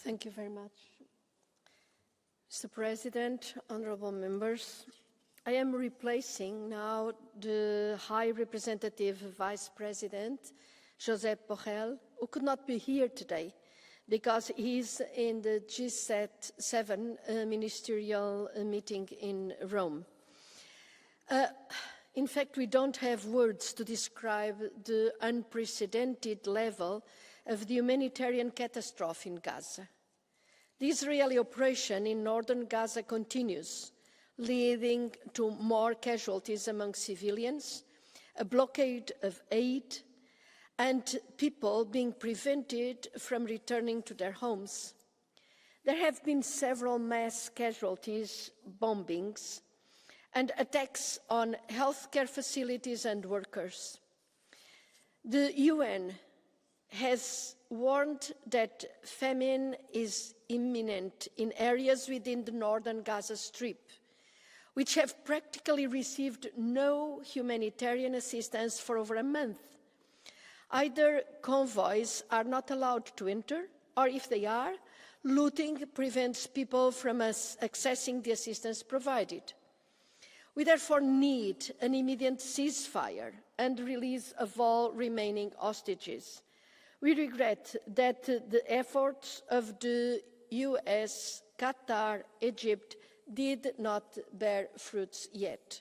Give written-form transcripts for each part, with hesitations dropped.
Thank you very much. Mr. President, honorable members, I am replacing now the High Representative Vice President, Josep Borrell, who could not be here today because he's in the G7 ministerial meeting in Rome. In fact, we don't have words to describe the unprecedented level of the humanitarian catastrophe in Gaza. The Israeli operation in northern Gaza continues, leading to more casualties among civilians, a blockade of aid, and people being prevented from returning to their homes. There have been several mass casualties, bombings, and attacks on healthcare facilities and workers. The UN has warned that famine is imminent in areas within the northern Gaza Strip, which have practically received no humanitarian assistance for over a month. Either convoys are not allowed to enter, or if they are, looting prevents people from accessing the assistance provided. We therefore need an immediate ceasefire and release of all remaining hostages. We regret that the efforts of the US, Qatar, Egypt did not bear fruits yet.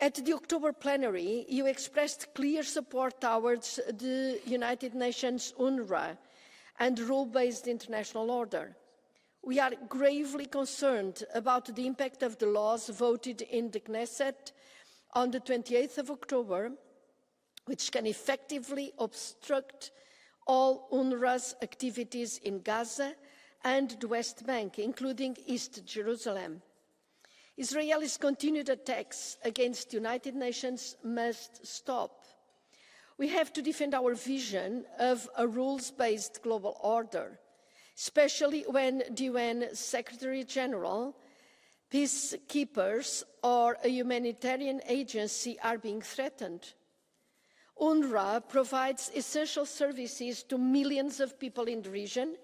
At the October plenary, you expressed clear support towards the United Nations UNRWA and rule-based international order. We are gravely concerned about the impact of the laws voted in the Knesset on the 28th of October, which can effectively obstruct all UNRWA's activities in Gaza and the West Bank, including East Jerusalem. Israel's continued attacks against the United Nations must stop. We have to defend our vision of a rules-based global order, especially when the UN Secretary General, peacekeepers, or a humanitarian agency are being threatened. UNRWA provides essential services to millions of people in the region,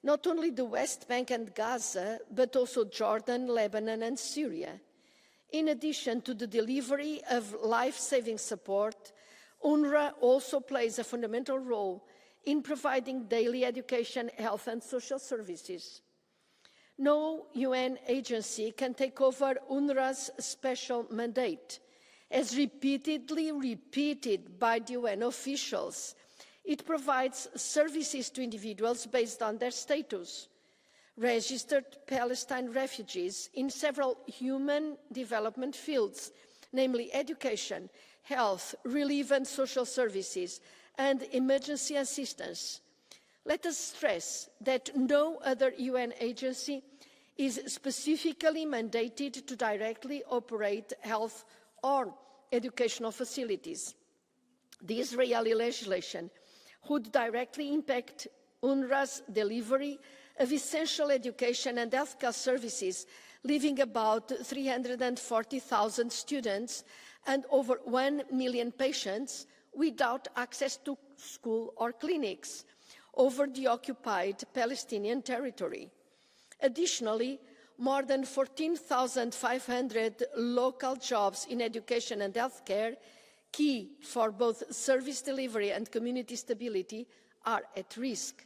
not only the West Bank and Gaza, but also Jordan, Lebanon, and Syria. In addition to the delivery of life-saving support, UNRWA also plays a fundamental role in providing daily education, health, and social services. No UN agency can take over UNRWA's special mandate. As repeatedly repeated by the UN officials, it provides services to individuals based on their status. Registered Palestine refugees in several human development fields, namely education, health, relief and social services, and emergency assistance. Let us stress that no other UN agency is specifically mandated to directly operate health or educational facilities. The Israeli legislation would directly impact UNRWA's delivery of essential education and healthcare services, leaving about 340,000 students and over 1 million patients without access to school or clinics over the occupied Palestinian territory. Additionally, more than 14,500 local jobs in education and healthcare, key for both service delivery and community stability, are at risk.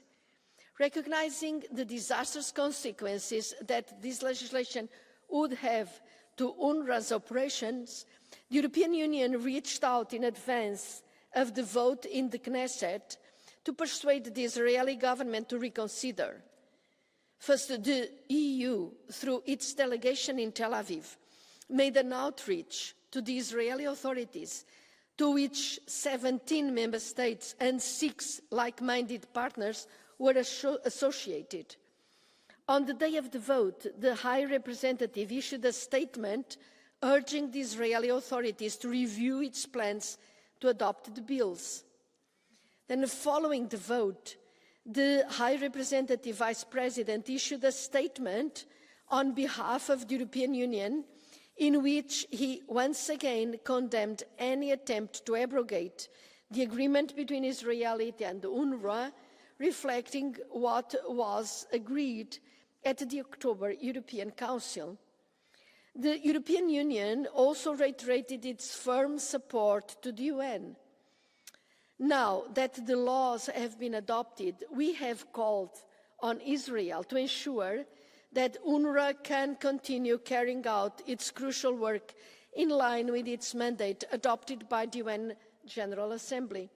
Recognizing the disastrous consequences that this legislation would have to UNRWA's operations, the European Union reached out in advance of the vote in the Knesset to persuade the Israeli government to reconsider. First, the EU, through its delegation in Tel Aviv, made an outreach to the Israeli authorities, to which 17 member states and 6 like-minded partners were associated. On the day of the vote, the High Representative issued a statement urging the Israeli authorities to review its plans to adopt the bills. Then, following the vote, the High Representative Vice President issued a statement on behalf of the European Union in which he once again condemned any attempt to abrogate the agreement between Israel and UNRWA reflecting what was agreed at the October European Council. The European Union also reiterated its firm support to the UN. Now that the laws have been adopted, we have called on Israel to ensure that UNRWA can continue carrying out its crucial work in line with its mandate adopted by the UN General Assembly.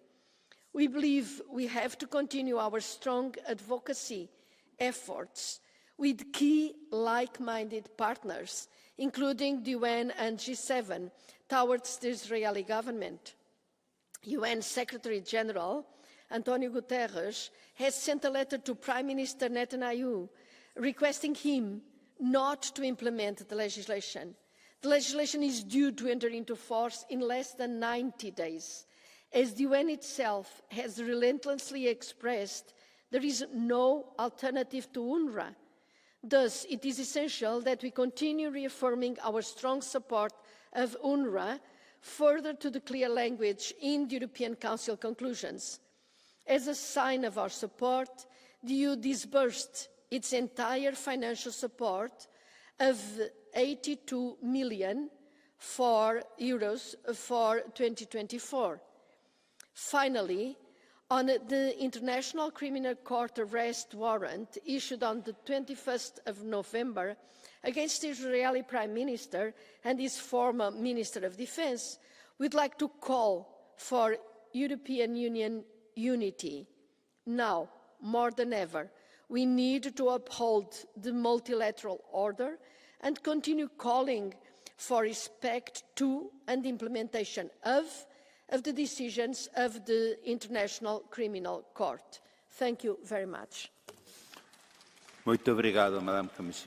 We believe we have to continue our strong advocacy efforts with key like-minded partners, including the UN and G7, towards the Israeli government. UN Secretary General Antonio Guterres has sent a letter to Prime Minister Netanyahu requesting him not to implement the legislation. The legislation is due to enter into force in less than 90 days. As the UN itself has relentlessly expressed, there is no alternative to UNRWA. Thus, it is essential that we continue reaffirming our strong support of UNRWA further to the clear language in the European Council conclusions. As a sign of our support, the EU disbursed its entire financial support of €82 million for 2024. Finally, on the International Criminal Court arrest warrant issued on the 21st of November against the Israeli Prime Minister and his former Minister of Defense, we'd like to call for European Union unity. Now, more than ever, we need to uphold the multilateral order and continue calling for respect to and implementation of the decisions of the International Criminal Court. Thank you very much. Muito obrigado, Madam Commissioner.